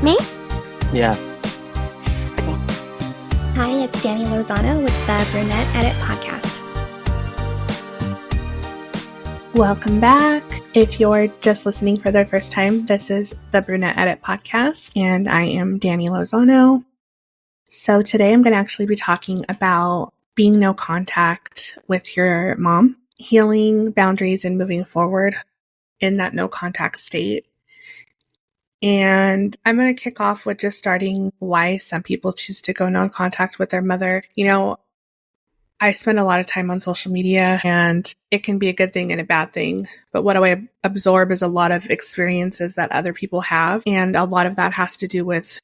Me? Yeah. Okay. Hi, it's Danny Lozano with the Brunette Edit podcast. Welcome back. If you're just listening for the first time, this is the Brunette Edit podcast, and I am Danny Lozano. So today I'm going to actually be talking about being no contact with your mom, healing boundaries and moving forward in that no contact state. And I'm going to kick off with just starting why some people choose to go no contact with their mother. You know, I spend a lot of time on social media, and it can be a good thing and a bad thing. But what I absorb is a lot of experiences that other people have. And a lot of that has to do with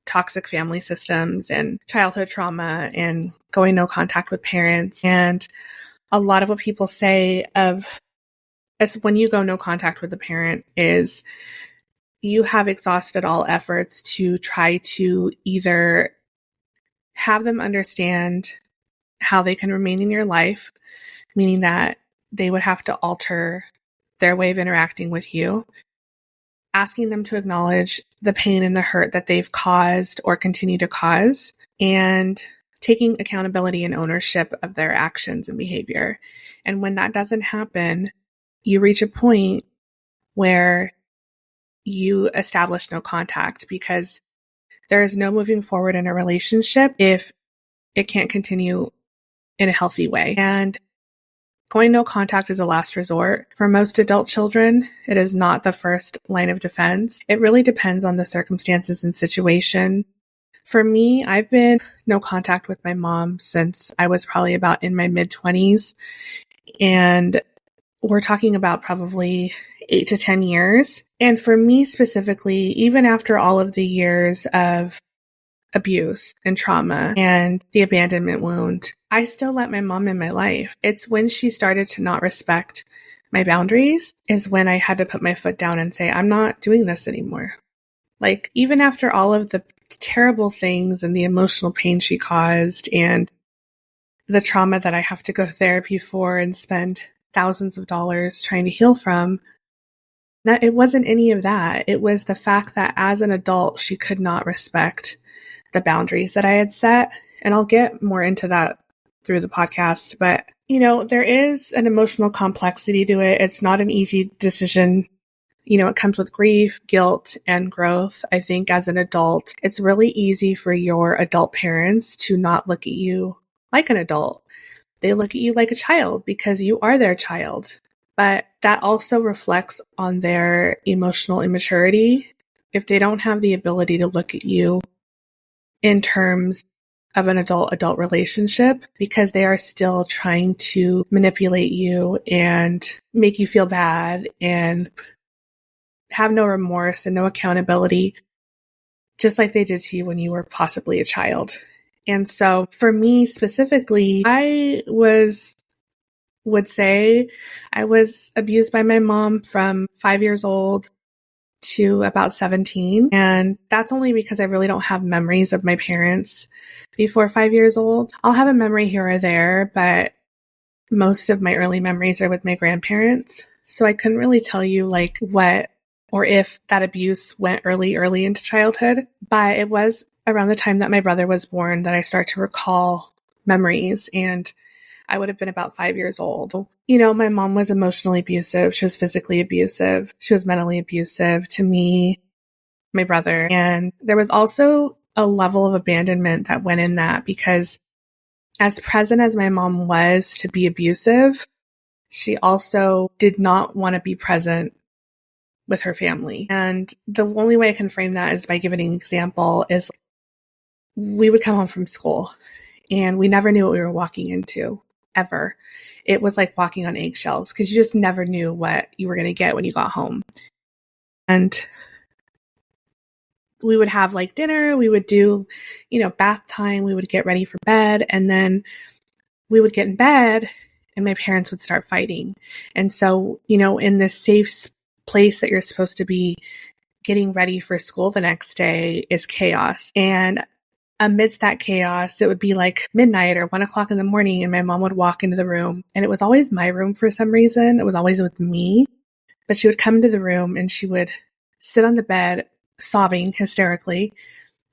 toxic family systems and childhood trauma and going no contact with parents. And a lot of what people say as when you go no contact with a parent is you have exhausted all efforts to try to either have them understand how they can remain in your life, meaning that they would have to alter their way of interacting with you, asking them to acknowledge the pain and the hurt that they've caused or continue to cause, and taking accountability and ownership of their actions and behavior. And when that doesn't happen, you reach a point where you establish no contact, because there is no moving forward in a relationship if it can't continue in a healthy way. And going no contact is a last resort. For most adult children, it is not the first line of defense. It really depends on the circumstances and situation. For me, I've been no contact with my mom since I was probably about in my mid-20s. And we're talking about probably 8 to 10 years. And for me specifically, even after all of the years of abuse and trauma and the abandonment wound, I still let my mom in my life. It's when she started to not respect my boundaries is when I had to put my foot down and say, I'm not doing this anymore. Like, even after all of the terrible things and the emotional pain she caused and the trauma that I have to go to therapy for and spend thousands of dollars trying to heal from, that it wasn't any of that. It was the fact that as an adult, she could not respect the boundaries that I had set. And I'll get more into that through the podcast. But, you know, there is an emotional complexity to it. It's not an easy decision. You know, it comes with grief, guilt, and growth. I think as an adult, it's really easy for your adult parents to not look at you like an adult. They look at you like a child because you are their child. But that also reflects on their emotional immaturity if they don't have the ability to look at you in terms of an adult-adult relationship, because they are still trying to manipulate you and make you feel bad and have no remorse and no accountability, just like they did to you when you were possibly a child. And so for me specifically, I would say I was abused by my mom from 5 years old to about 17. And that's only because I really don't have memories of my parents before 5 years old. I'll have a memory here or there, but most of my early memories are with my grandparents. So I couldn't really tell you like what or if that abuse went early into childhood. But it was around the time that my brother was born that I start to recall memories, and I would have been about 5 years old. You know, my mom was emotionally abusive. She was physically abusive. She was mentally abusive to me, my brother. And there was also a level of abandonment that went in that, because as present as my mom was to be abusive, she also did not want to be present with her family. And the only way I can frame that is by giving an example is we would come home from school and we never knew what we were walking into. Ever. It was like walking on eggshells because you just never knew what you were going to get when you got home. And we would have like dinner, we would do, you know, bath time, we would get ready for bed, and then we would get in bed and my parents would start fighting. And so, you know, in this safe place that you're supposed to be getting ready for school the next day is chaos. And amidst that chaos, it would be like midnight or 1 o'clock in the morning, and my mom would walk into the room, and it was always my room for some reason. It was always with me, but she would come into the room and she would sit on the bed sobbing hysterically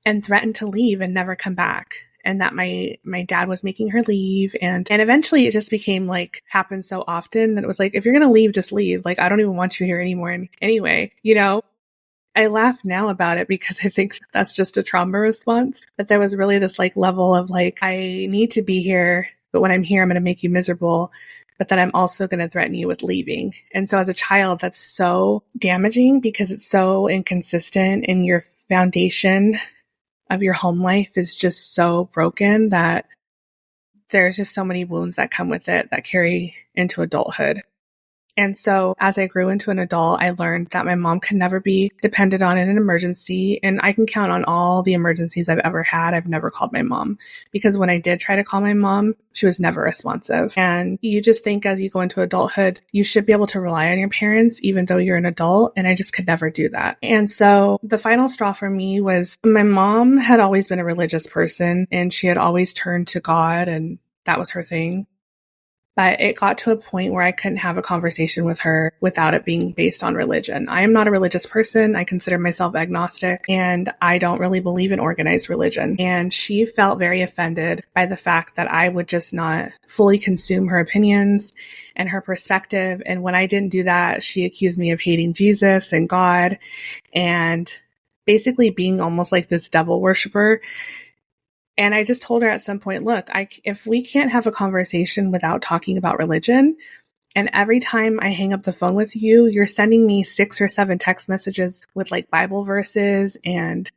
and threatened to leave and never come back. And that my dad was making her leave. And eventually it just became like, happened so often that it was like, if you're going to leave, just leave. Like, I don't even want you here anymore. Anyway, I laugh now about it because I think that's just a trauma response. But there was really this like level of like, I need to be here, but when I'm here, I'm going to make you miserable. But then I'm also going to threaten you with leaving. And so as a child, that's so damaging because it's so inconsistent and your foundation of your home life is just so broken that there's just so many wounds that come with it that carry into adulthood. And so as I grew into an adult, I learned that my mom can never be depended on in an emergency. And I can count on all the emergencies I've ever had. I've never called my mom because when I did try to call my mom, she was never responsive. And you just think as you go into adulthood, you should be able to rely on your parents, even though you're an adult. And I just could never do that. And so the final straw for me was my mom had always been a religious person and she had always turned to God and that was her thing. But it got to a point where I couldn't have a conversation with her without it being based on religion. I am not a religious person. I consider myself agnostic and I don't really believe in organized religion. And she felt very offended by the fact that I would just not fully consume her opinions and her perspective. And when I didn't do that, she accused me of hating Jesus and God and basically being almost like this devil worshiper. And I just told her at some point, look, if we can't have a conversation without talking about religion, and every time I hang up the phone with you, you're sending me 6 or 7 text messages with like Bible verses and,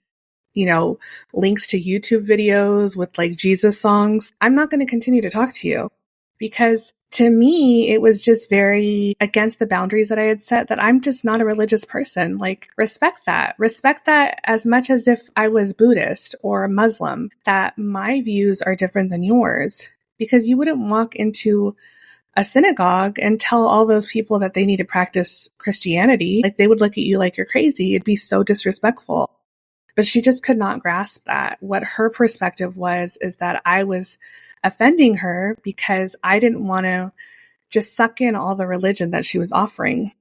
links to YouTube videos with like Jesus songs, I'm not going to continue to talk to you because to me, it was just very against the boundaries that I had set that I'm just not a religious person. Like, respect that. Respect that as much as if I was Buddhist or Muslim, that my views are different than yours. Because you wouldn't walk into a synagogue and tell all those people that they need to practice Christianity. Like, they would look at you like you're crazy. It'd be so disrespectful. But she just could not grasp that. What her perspective is that I was offending her because I didn't want to just suck in all the religion that she was offering.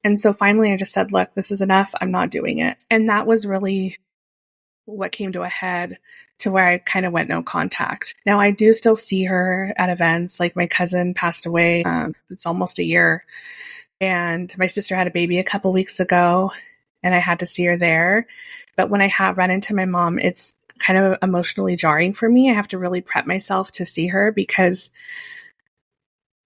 And so finally I just said, look, this is enough. I'm not doing it. And that was really what came to a head to where I kind of went no contact. Now I do still see her at events. Like my cousin passed away. It's almost a year. And my sister had a baby a couple weeks ago and I had to see her there. But when I have run into my mom, it's kind of emotionally jarring for me. I have to really prep myself to see her because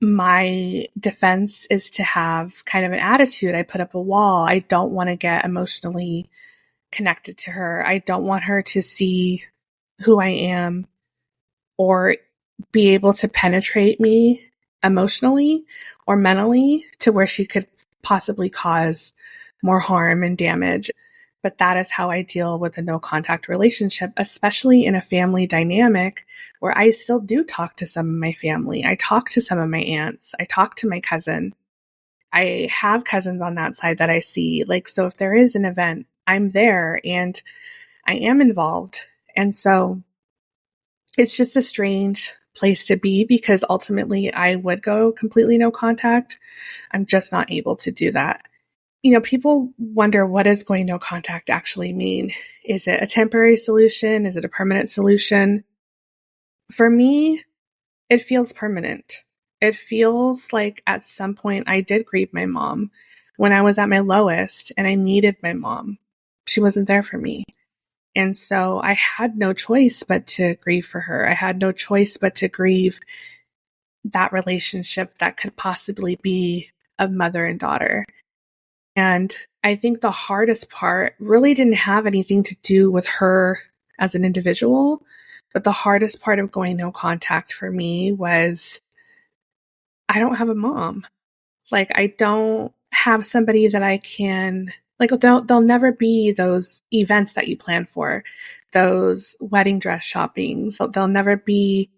my defense is to have kind of an attitude. I put up a wall. I don't want to get emotionally connected to her. I don't want her to see who I am or be able to penetrate me emotionally or mentally to where she could possibly cause more harm and damage. But that is how I deal with a no contact relationship, especially in a family dynamic where I still do talk to some of my family. I talk to some of my aunts. I talk to my cousin. I have cousins on that side that I see. Like, so if there is an event, I'm there and I am involved. And so it's just a strange place to be because ultimately I would go completely no contact. I'm just not able to do that. People wonder, what does going no contact actually mean? Is it a temporary solution? Is it a permanent solution? For me, it feels permanent. It feels like at some point I did grieve my mom when I was at my lowest and I needed my mom. She wasn't there for me. And so I had no choice but to grieve for her. I had no choice but to grieve that relationship that could possibly be of mother and daughter. And I think the hardest part really didn't have anything to do with her as an individual, but the hardest part of going no contact for me was I don't have a mom. Like, I don't have somebody that I can, like, there'll never be those events that you plan for, those wedding dress shoppings. There'll never be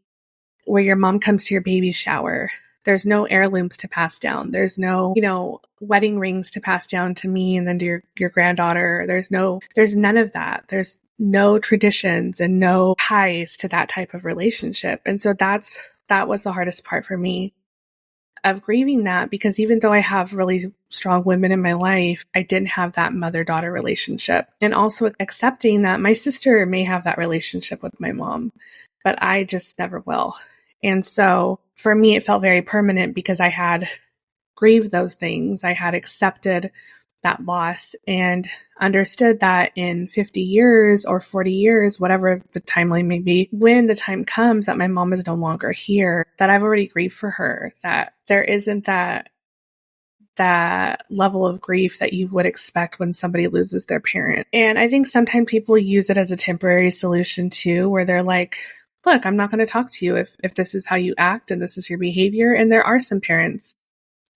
where your mom comes to your baby shower. There's no heirlooms to pass down. There's no, wedding rings to pass down to me and then to your granddaughter. There's none of that. There's no traditions and no ties to that type of relationship. And so that was the hardest part for me of grieving that, because even though I have really strong women in my life, I didn't have that mother-daughter relationship. And also accepting that my sister may have that relationship with my mom, but I just never will. And so for me, it felt very permanent because I had grieved those things. I had accepted that loss and understood that in 50 years or 40 years, whatever the timeline may be, when the time comes that my mom is no longer here, that I've already grieved for her, that there isn't that level of grief that you would expect when somebody loses their parent. And I think sometimes people use it as a temporary solution too, where they're like, look, I'm not going to talk to you if this is how you act and this is your behavior. And there are some parents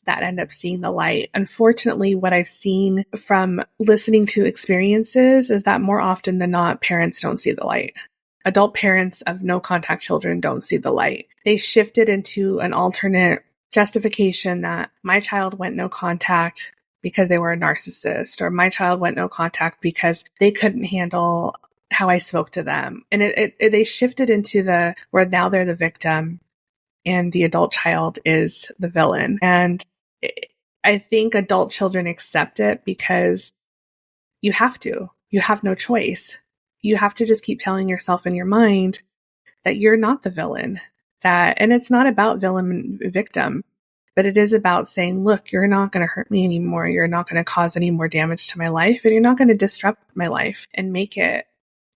that end up seeing the light. Unfortunately, what I've seen from listening to experiences is that more often than not, parents don't see the light. Adult parents of no contact children don't see the light. They shifted into an alternate justification that my child went no contact because they were a narcissist, or my child went no contact because they couldn't handle how I spoke to them. And they shifted into where now they're the victim and the adult child is the villain. And I think adult children accept it because you have to. You have no choice. You have to just keep telling yourself in your mind that you're not the villain. And it's not about villain and victim, but it is about saying, look, you're not going to hurt me anymore. You're not going to cause any more damage to my life, and you're not going to disrupt my life and make it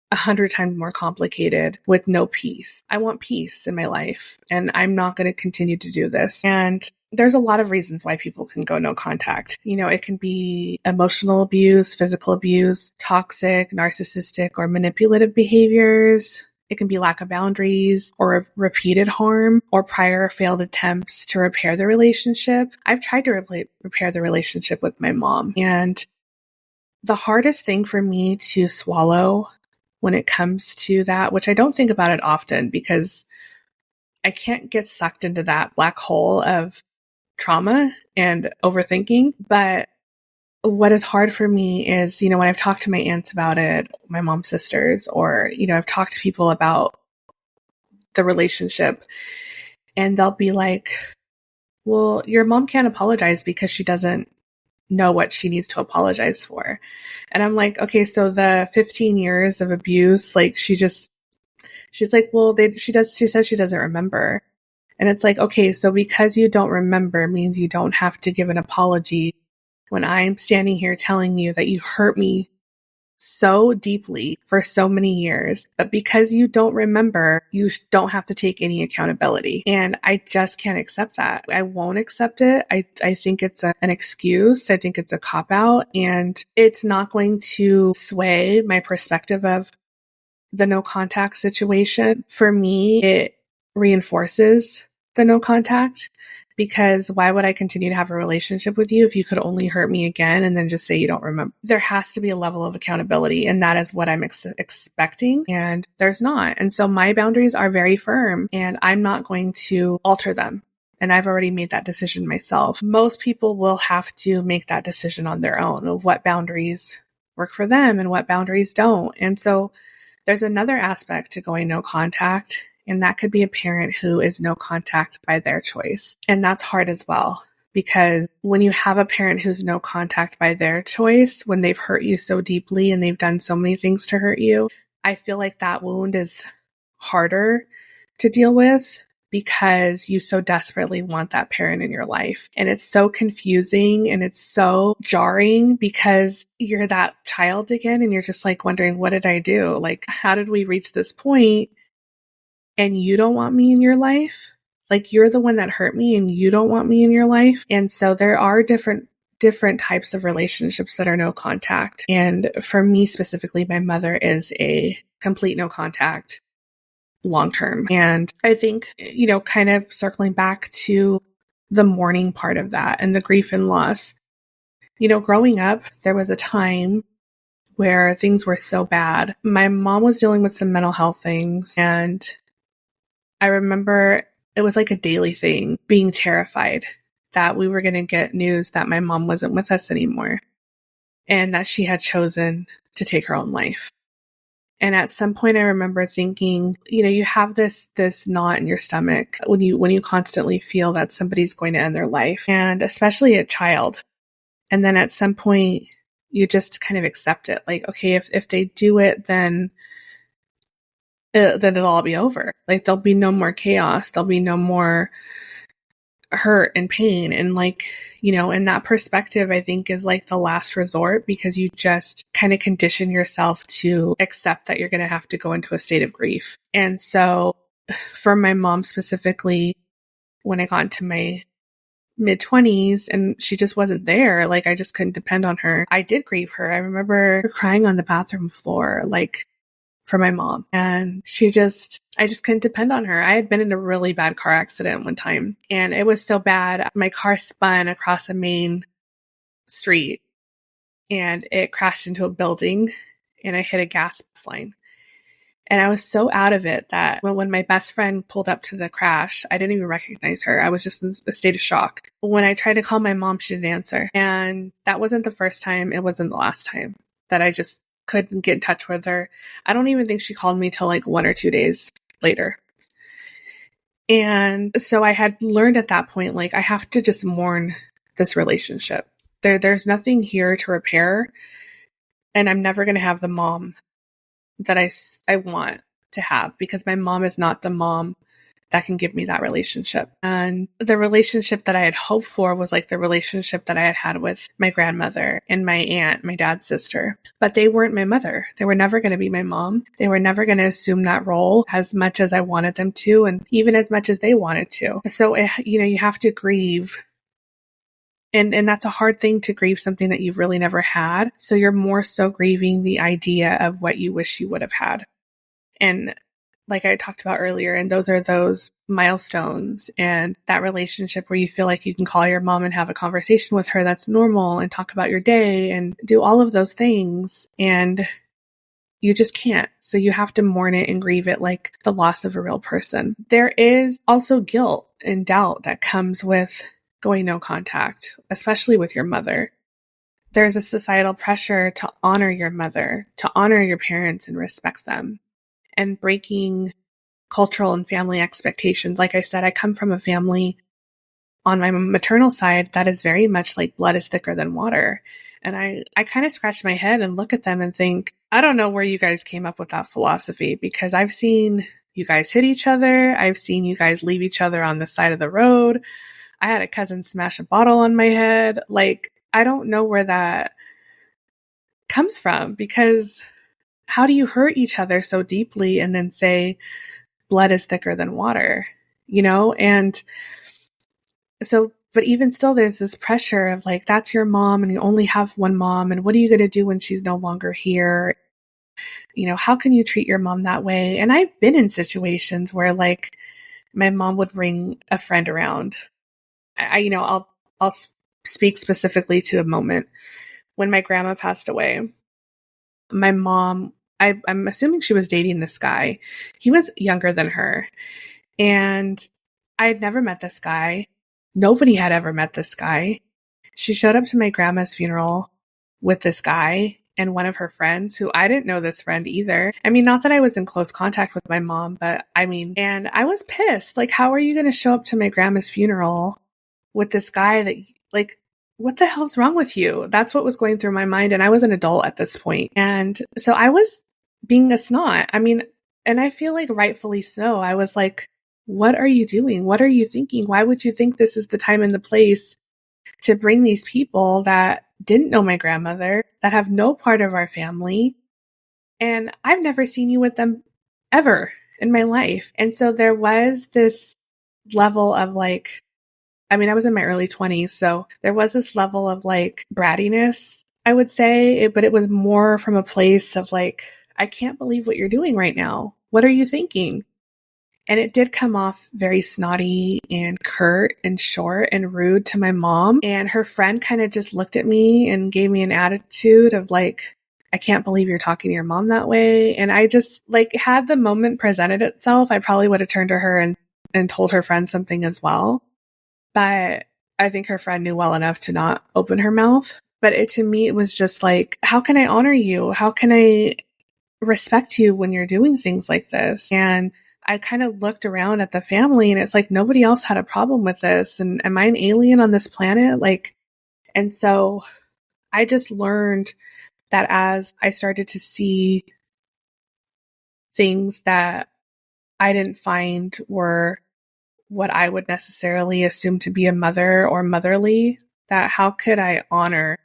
100 times more complicated with no peace. I want peace in my life, and I'm not going to continue to do this. And there's a lot of reasons why people can go no contact. It can be emotional abuse, physical abuse, toxic, narcissistic, or manipulative behaviors. It can be lack of boundaries or repeated harm or prior failed attempts to repair the relationship. I've tried to repair the relationship with my mom, and the hardest thing for me to swallow when it comes to that, which I don't think about it often because I can't get sucked into that black hole of trauma and overthinking. But what is hard for me is, when I've talked to my aunts about it, my mom's sisters, or, I've talked to people about the relationship, and they'll be like, well, your mom can't apologize because she doesn't know what she needs to apologize for. And I'm like, okay, so the 15 years of abuse, like she's like, well, she says she doesn't remember. And it's like, okay, so because you don't remember means you don't have to give an apology when I'm standing here telling you that you hurt me so deeply for so many years, but because you don't remember, you don't have to take any accountability. And I just can't accept that. I won't accept it. I think it's an excuse. I think it's a cop-out, and it's not going to sway my perspective of the no contact situation. For me, it reinforces the no contact, because why would I continue to have a relationship with you if you could only hurt me again and then just say you don't remember? There has to be a level of accountability, and that is what I'm expecting, and there's not. And so my boundaries are very firm, and I'm not going to alter them. And I've already made that decision myself. Most people will have to make that decision on their own of what boundaries work for them and what boundaries don't. And so there's another aspect to going no contact, and that could be a parent who is no contact by their choice. And that's hard as well, because when you have a parent who's no contact by their choice, when they've hurt you so deeply and they've done so many things to hurt you, I feel like that wound is harder to deal with because you so desperately want that parent in your life. And it's so confusing and it's so jarring because you're that child again and you're just like wondering, what did I do? Like, how did we reach this point? And you don't want me in your life? Like, you're the one that hurt me and you don't want me in your life? And so there are different types of relationships that are no contact. And for me specifically, my mother is a complete no contact long term. And I think, kind of circling back to the mourning part of that and the grief and loss, growing up, there was a time where things were so bad. My mom was dealing with some mental health things, and I remember it was like a daily thing, being terrified that we were going to get news that my mom wasn't with us anymore and that she had chosen to take her own life. And at some point I remember thinking, you have this knot in your stomach when you constantly feel that somebody's going to end their life, and especially a child. And then at some point, you just kind of accept it. Like, okay, if they do it, then it'll all be over. Like, there'll be no more chaos. There'll be no more hurt and pain. And like, in that perspective, I think is like the last resort, because you just kind of condition yourself to accept that you're going to have to go into a state of grief. And so for my mom specifically, when I got into my mid-20s and she just wasn't there, like I just couldn't depend on her, I did grieve her. I remember crying on the bathroom floor, like for my mom. And I just couldn't depend on her. I had been in a really bad car accident one time, and it was so bad. My car spun across a main street and it crashed into a building, and I hit a gas line. And I was so out of it that when my best friend pulled up to the crash, I didn't even recognize her. I was just in a state of shock. When I tried to call my mom, she didn't answer. And that wasn't the first time. It wasn't the last time that I just couldn't get in touch with her. I don't even think she called me till like 1 or 2 days later. And so I had learned at that point, like, I have to just mourn this relationship. There's nothing here to repair. And I'm never going to have the mom that I want to have, because my mom is not the mom that can give me that relationship. And the relationship that I had hoped for was like the relationship that I had had with my grandmother and my aunt, my dad's sister. But they weren't my mother. They were never going to be my mom. They were never going to assume that role as much as I wanted them to, and even as much as they wanted to. So, you have to grieve. And that's a hard thing, to grieve something that you've really never had. So you're more so grieving the idea of what you wish you would have had. And like I talked about earlier, and those are those milestones and that relationship where you feel like you can call your mom and have a conversation with her that's normal and talk about your day and do all of those things. And you just can't. So you have to mourn it and grieve it like the loss of a real person. There is also guilt and doubt that comes with going no contact, especially with your mother. There's a societal pressure to honor your mother, to honor your parents and respect them, and breaking cultural and family expectations. Like I said, I come from a family on my maternal side that is very much like blood is thicker than water. And I kind of scratch my head and look at them and think, I don't know where you guys came up with that philosophy, because I've seen you guys hit each other. I've seen you guys leave each other on the side of the road. I had a cousin smash a bottle on my head. Like, I don't know where that comes from, because how do you hurt each other so deeply and then say blood is thicker than water, And so, but even still, there's this pressure of like, that's your mom and you only have one mom. And what are you going to do when she's no longer here? How can you treat your mom that way? And I've been in situations where like my mom would bring a friend around. I'll speak specifically to a moment when my grandma passed away. My mom, I'm assuming she was dating this guy. He was younger than her, and I had never met this guy. Nobody had ever met this guy. She showed up to my grandma's funeral with this guy and one of her friends, who I didn't know this friend either. I mean, not that I was in close contact with my mom, but and I was pissed. Like, how are you going to show up to my grandma's funeral with this guy that, like, what the hell's wrong with you? That's what was going through my mind. And I was an adult at this point. And so I was being a snot. And I feel like rightfully so. I was like, what are you doing? What are you thinking? Why would you think this is the time and the place to bring these people that didn't know my grandmother, that have no part of our family? And I've never seen you with them ever in my life. And so there was this level of like, I was in my early 20s, so there was this level of like brattiness, I would say, but it was more from a place of like, I can't believe what you're doing right now. What are you thinking? And it did come off very snotty and curt and short and rude to my mom. And her friend kind of just looked at me and gave me an attitude of like, I can't believe you're talking to your mom that way. And I just like, had the moment presented itself, I probably would have turned to her and told her friend something as well. But I think her friend knew well enough to not open her mouth. But to me, it was just like, how can I honor you? How can I respect you when you're doing things like this? And I kind of looked around at the family, and it's like, nobody else had a problem with this. And am I an alien on this planet? Like, And so I just learned that as I started to see things that I didn't find were what I would necessarily assume to be a mother or motherly, that how could I honor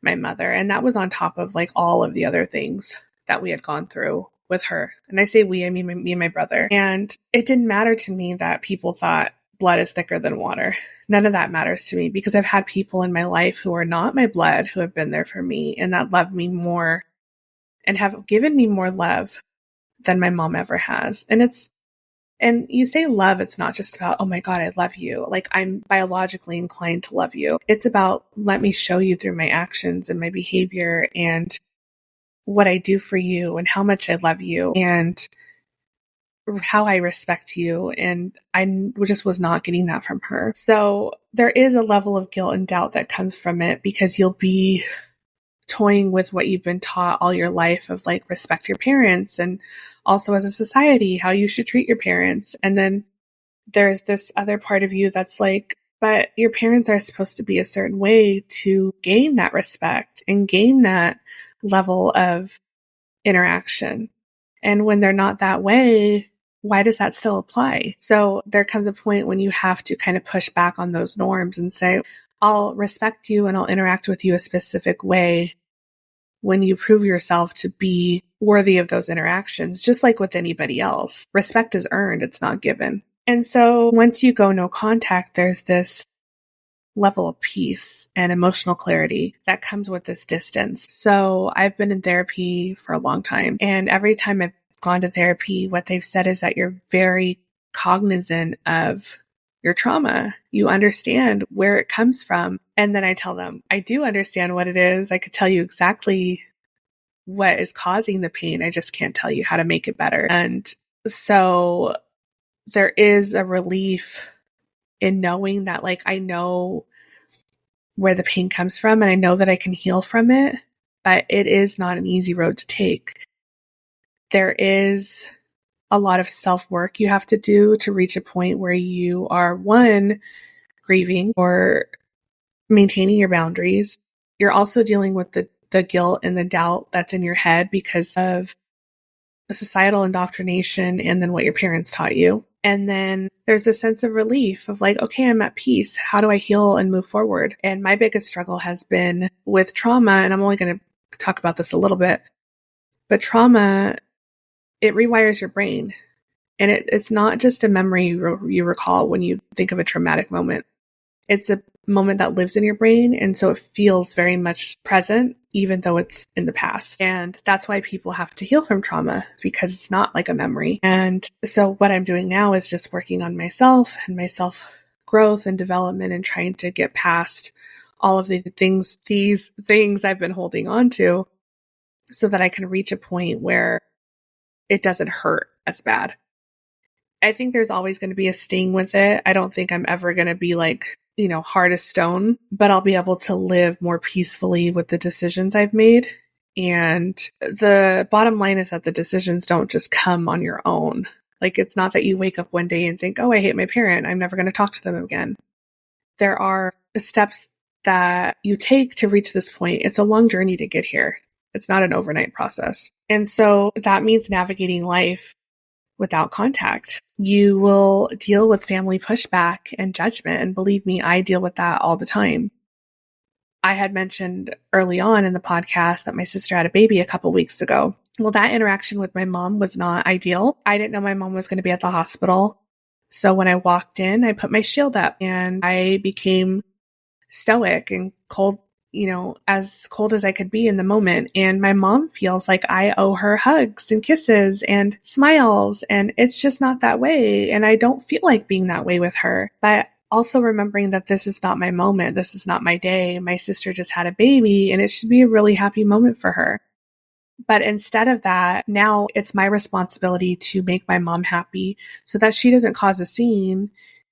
my mother? And that was on top of like all of the other things that we had gone through with her. And I say we, I mean me and my brother. And it didn't matter to me that people thought blood is thicker than water. None of that matters to me because I've had people in my life who are not my blood who have been there for me and that love me more and have given me more love than my mom ever has. And you say love, it's not just about, oh my God, I love you. Like I'm biologically inclined to love you. It's about, let me show you through my actions and my behavior and what I do for you and how much I love you and how I respect you. And I just was not getting that from her. So there is a level of guilt and doubt that comes from it because you'll be toying with what you've been taught all your life of like respect your parents and also as a society how you should treat your parents. And then there's this other part of you that's like, but your parents are supposed to be a certain way to gain that respect and gain that level of interaction. And when they're not that way, why does that still apply? So there comes a point when you have to kind of push back on those norms and say, I'll respect you and I'll interact with you a specific way when you prove yourself to be worthy of those interactions, just like with anybody else. Respect is earned, it's not given. And so once you go no contact, there's this level of peace and emotional clarity that comes with this distance. So I've been in therapy for a long time, and every time I've gone to therapy, what they've said is that you're very cognizant of your trauma. You understand where it comes from. And then I tell them, I do understand what it is. I could tell you exactly what is causing the pain. I just can't tell you how to make it better. And so there is a relief in knowing that, like, I know where the pain comes from and I know that I can heal from it, but it is not an easy road to take. There is a lot of self-work you have to do to reach a point where you are, one, grieving or maintaining your boundaries. You're also dealing with the guilt and the doubt that's in your head because of societal indoctrination and then what your parents taught you. And then there's this sense of relief of like, okay, I'm at peace. How do I heal and move forward? And my biggest struggle has been with trauma, and I'm only going to talk about this a little bit, but trauma, it rewires your brain. And it's not just a memory you recall when you think of a traumatic moment. It's a moment that lives in your brain, and so it feels very much present, even though it's in the past. And that's why people have to heal from trauma, because it's not like a memory. And so what I'm doing now is just working on myself and my self-growth and development and trying to get past all of these things I've been holding on to so that I can reach a point where it doesn't hurt as bad. I think there's always going to be a sting with it. I don't think I'm ever going to be like, hard as stone, but I'll be able to live more peacefully with the decisions I've made. And the bottom line is that the decisions don't just come on your own. Like, it's not that you wake up one day and think, oh, I hate my parent, I'm never going to talk to them again. There are steps that you take to reach this point. It's a long journey to get here. It's not an overnight process. And so that means navigating life without contact. You will deal with family pushback and judgment. And believe me, I deal with that all the time. I had mentioned early on in the podcast that my sister had a baby a couple weeks ago. Well, that interaction with my mom was not ideal. I didn't know my mom was going to be at the hospital. So when I walked in, I put my shield up and I became stoic and cold, as cold as I could be in the moment. And my mom feels like I owe her hugs and kisses and smiles. And it's just not that way. And I don't feel like being that way with her. But also remembering that this is not my moment. This is not my day. My sister just had a baby and it should be a really happy moment for her. But instead of that, now it's my responsibility to make my mom happy so that she doesn't cause a scene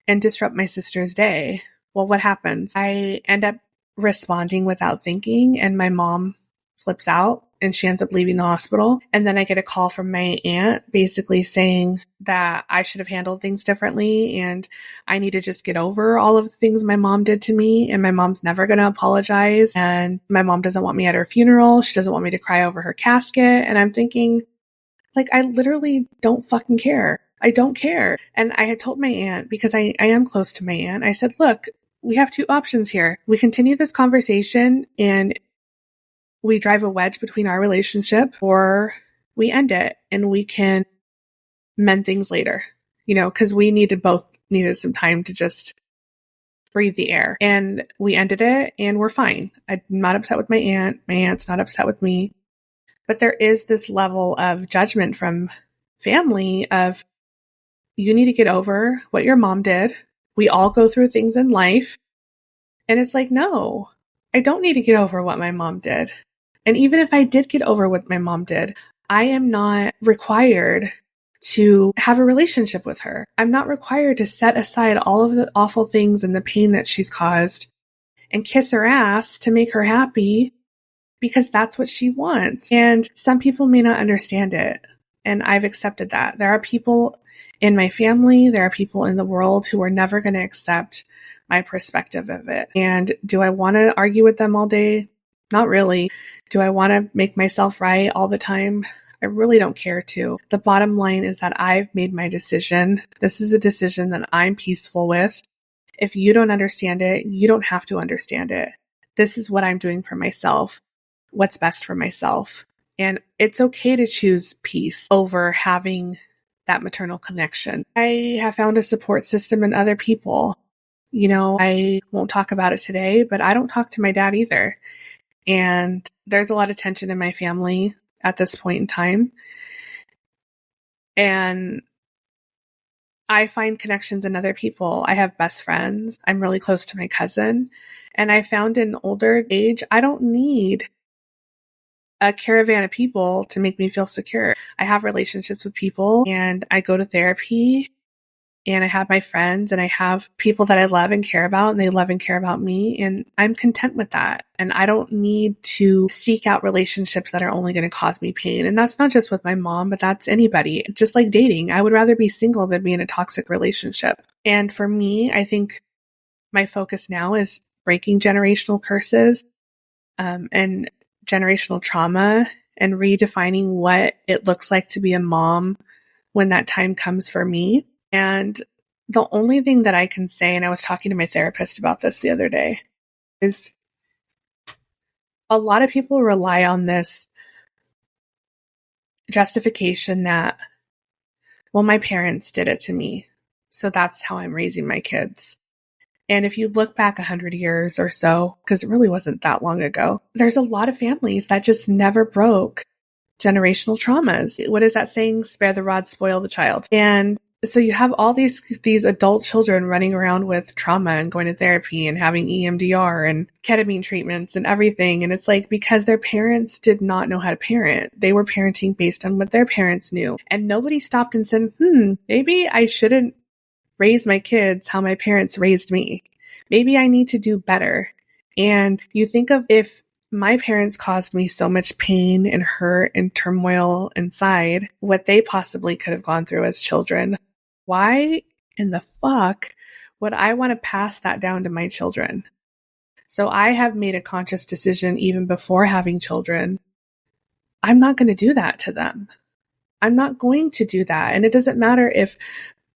and disrupt my sister's day. Well, what happens? I end up responding without thinking, and my mom flips out and she ends up leaving the hospital. And then I get a call from my aunt basically saying that I should have handled things differently and I need to just get over all of the things my mom did to me, and my mom's never going to apologize, and my mom doesn't want me at her funeral. She doesn't want me to cry over her casket. And I'm thinking, like, I literally don't fucking care. I don't care. And I had told my aunt, because I am close to my aunt, I said, look, we have two options here. We continue this conversation and we drive a wedge between our relationship, or we end it and we can mend things later, because we both needed some time to just breathe the air. And we ended it and we're fine. I'm not upset with my aunt. My aunt's not upset with me. But there is this level of judgment from family of, you need to get over what your mom did. We all go through things in life. And it's like, no, I don't need to get over what my mom did. And even if I did get over what my mom did, I am not required to have a relationship with her. I'm not required to set aside all of the awful things and the pain that she's caused and kiss her ass to make her happy, because that's what she wants. And some people may not understand it. And I've accepted that. There are people in my family, there are people in the world who are never going to accept my perspective of it. And do I want to argue with them all day? Not really. Do I want to make myself right all the time? I really don't care to. The bottom line is that I've made my decision. This is a decision that I'm peaceful with. If you don't understand it, you don't have to understand it. This is what I'm doing for myself. What's best for myself. And it's okay to choose peace over having that maternal connection. I have found a support system in other people. I won't talk about it today, but I don't talk to my dad either. And there's a lot of tension in my family at this point in time. And I find connections in other people. I have best friends. I'm really close to my cousin. And I found in older age, I don't need a caravan of people to make me feel secure. I have relationships with people and I go to therapy and I have my friends and I have people that I love and care about and they love and care about me. And I'm content with that. And I don't need to seek out relationships that are only going to cause me pain. And that's not just with my mom, but that's anybody. Just like dating. I would rather be single than be in a toxic relationship. And for me, I think my focus now is breaking generational curses, and generational trauma, and redefining what it looks like to be a mom when that time comes for me. And the only thing that I can say, and I was talking to my therapist about this the other day, is a lot of people rely on this justification that, well, my parents did it to me, so that's how I'm raising my kids. And if you look back 100 years or so, because it really wasn't that long ago, there's a lot of families that just never broke generational traumas. What is that saying? Spare the rod, spoil the child. And so you have all these adult children running around with trauma and going to therapy and having EMDR and ketamine treatments and everything. And it's like, because their parents did not know how to parent. They were parenting based on what their parents knew. And nobody stopped and said, maybe I shouldn't raise my kids how my parents raised me. Maybe I need to do better. And you think of, if my parents caused me so much pain and hurt and turmoil inside, what they possibly could have gone through as children. Why in the fuck would I want to pass that down to my children? So I have made a conscious decision even before having children. I'm not going to do that to them. I'm not going to do that. And it doesn't matter if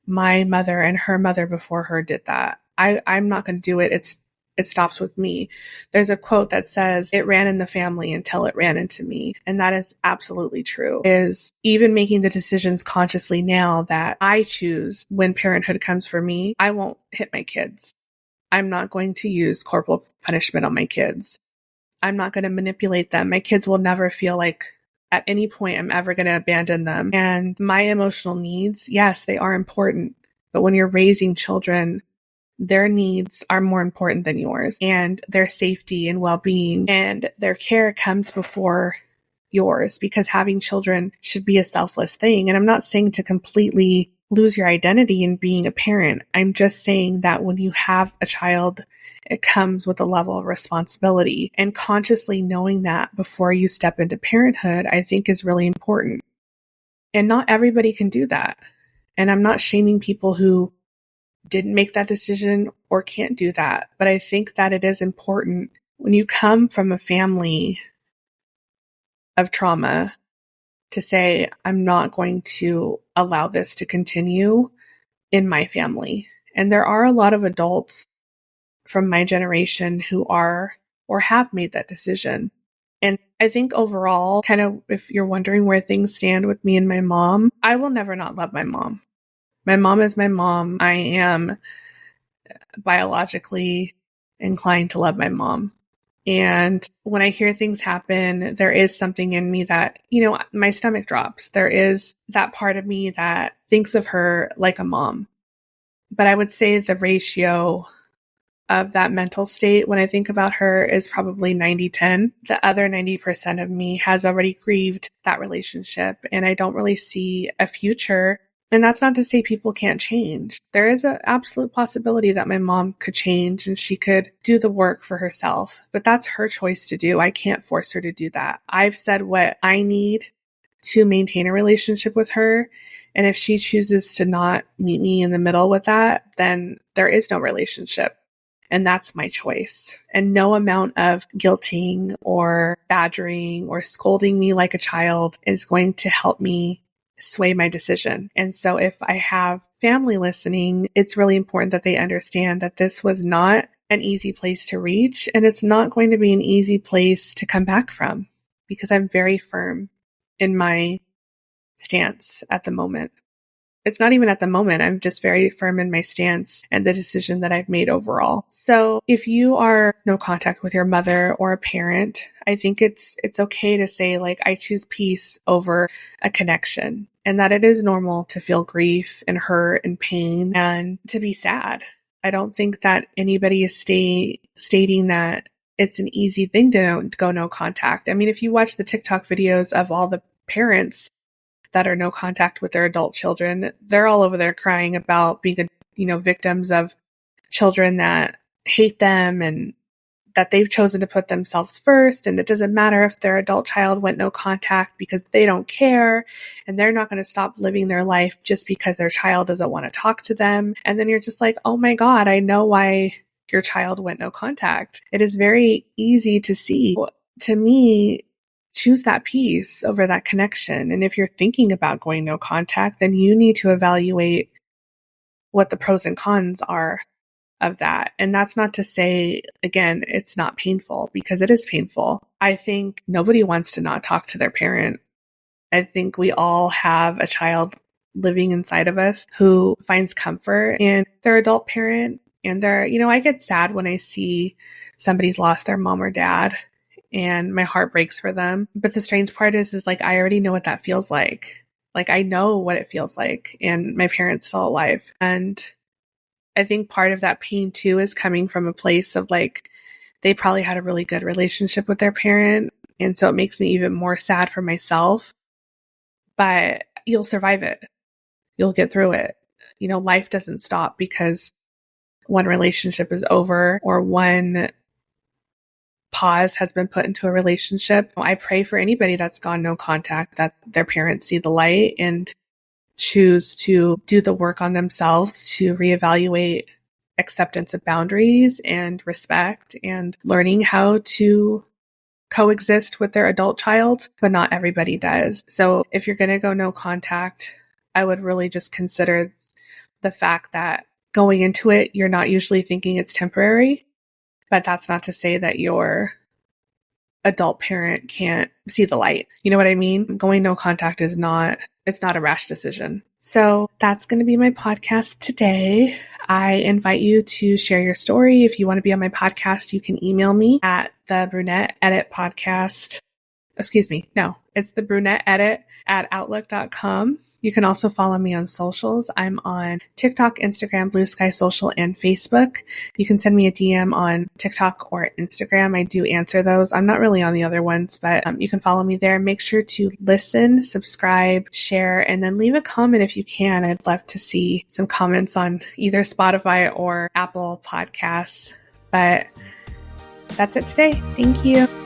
my mother and her mother before her did that. I'm not going to do it. It stops with me. There's a quote that says, it ran in the family until it ran into me. And that is absolutely true. Is even making the decisions consciously now that I choose when parenthood comes for me, I won't hit my kids. I'm not going to use corporal punishment on my kids. I'm not going to manipulate them. My kids will never feel like at any point I'm ever going to abandon them. And my emotional needs, yes, they are important. But when you're raising children, their needs are more important than yours, and their safety and well-being and their care comes before yours, because having children should be a selfless thing. And I'm not saying to completely lose your identity in being a parent. I'm just saying that when you have a child, it comes with a level of responsibility, and consciously knowing that before you step into parenthood, I think is really important. And not everybody can do that. And I'm not shaming people who didn't make that decision or can't do that. But I think that it is important when you come from a family of trauma to say, I'm not going to allow this to continue in my family. And there are a lot of adults from my generation who are or have made that decision. And I think overall, kind of if you're wondering where things stand with me and my mom, I will never not love my mom. My mom is my mom. I am biologically inclined to love my mom. And when I hear things happen, there is something in me that, my stomach drops. There is that part of me that thinks of her like a mom. But I would say the ratio of that mental state when I think about her is probably 90-10. The other 90% of me has already grieved that relationship, and I don't really see a future. And that's not to say people can't change. There is an absolute possibility that my mom could change and she could do the work for herself, but that's her choice to do. I can't force her to do that. I've said what I need to maintain a relationship with her. And if she chooses to not meet me in the middle with that, then there is no relationship. And that's my choice. And no amount of guilting or badgering or scolding me like a child is going to help me sway my decision. And so if I have family listening, it's really important that they understand that this was not an easy place to reach, and it's not going to be an easy place to come back from, because I'm very firm in my stance at the moment. It's not even at the moment. I'm just very firm in my stance and the decision that I've made overall. So if you are no contact with your mother or a parent, I think it's okay to say, like, I choose peace over a connection, and that it is normal to feel grief and hurt and pain and to be sad. I don't think that anybody is stating that it's an easy thing to go no contact. I mean, if you watch the TikTok videos of all the parents that are no contact with their adult children, they're all over there crying about being, victims of children that hate them and that they've chosen to put themselves first. And it doesn't matter if their adult child went no contact because they don't care, and they're not going to stop living their life just because their child doesn't want to talk to them. And then you're just like, oh my God, I know why your child went no contact. It is very easy to see. To me, choose that peace over that connection. And if you're thinking about going no contact, then you need to evaluate what the pros and cons are of that. And that's not to say, again, it's not painful, because it is painful. I think nobody wants to not talk to their parent. I think we all have a child living inside of us who finds comfort in their adult parent. And I get sad when I see somebody's lost their mom or dad, and my heart breaks for them. But the strange part is like, I already know what that feels like. Like, I know what it feels like, and my parent's still alive. And I think part of that pain too is coming from a place of, like, they probably had a really good relationship with their parent. And so it makes me even more sad for myself. But you'll survive it. You'll get through it. Life doesn't stop because one relationship is over or one pause has been put into a relationship. I pray for anybody that's gone no contact that their parents see the light and choose to do the work on themselves to reevaluate acceptance of boundaries and respect and learning how to coexist with their adult child, but not everybody does. So if you're going to go no contact, I would really just consider the fact that going into it, you're not usually thinking it's temporary. But that's not to say that your adult parent can't see the light. You know what I mean? Going no contact it's not a rash decision. So that's going to be my podcast today. I invite you to share your story. If you want to be on my podcast, you can email me at the Brunette Edit Podcast. It's the Brunette Edit at outlook.com. You can also follow me on socials. I'm on TikTok, Instagram, Blue Sky Social, and Facebook. You can send me a DM on TikTok or Instagram. I do answer those. I'm not really on the other ones, but you can follow me there. Make sure to listen, subscribe, share, and then leave a comment if you can. I'd love to see some comments on either Spotify or Apple Podcasts. But that's it today. Thank you.